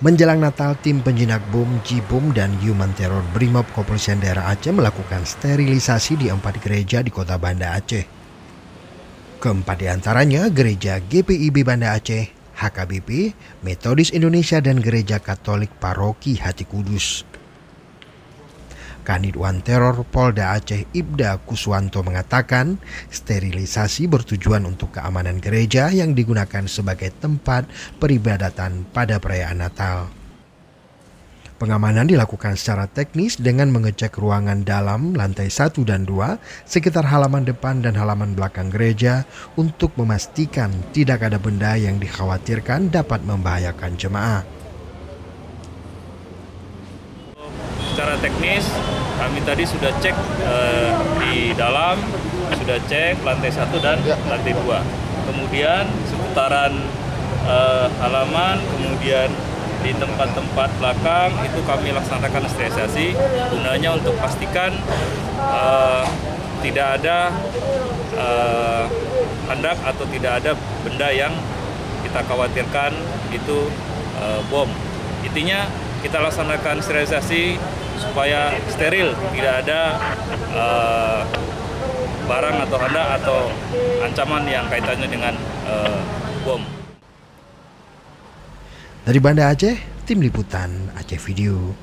Menjelang Natal, tim penjinak bom, Jibom, dan Human Terror Brimob Kepolisian Daerah Aceh melakukan sterilisasi di 4 gereja di kota Banda Aceh. Keempat di antaranya Gereja GPIB Banda Aceh, HKBP, Metodis Indonesia, dan Gereja Katolik Paroki Hati Kudus. Kanit Wan Teror Polda Aceh Ibda Kuswanto mengatakan sterilisasi bertujuan untuk keamanan gereja yang digunakan sebagai tempat peribadatan pada perayaan Natal. Pengamanan dilakukan secara teknis dengan mengecek ruangan dalam lantai 1 dan 2, sekitar halaman depan dan halaman belakang gereja untuk memastikan tidak ada benda yang dikhawatirkan dapat membahayakan jemaah. Secara teknis, kami tadi sudah cek di dalam, sudah cek lantai 1 dan lantai 2. Kemudian seputaran halaman, kemudian di tempat-tempat belakang itu kami laksanakan sterilisasi, gunanya untuk pastikan tidak ada hendak atau tidak ada benda yang kita khawatirkan itu bom. Intinya kita laksanakan sterilisasi supaya steril, tidak ada barang atau hendak atau ancaman yang kaitannya dengan bom. Dari Banda Aceh, Tim Liputan Aceh Video.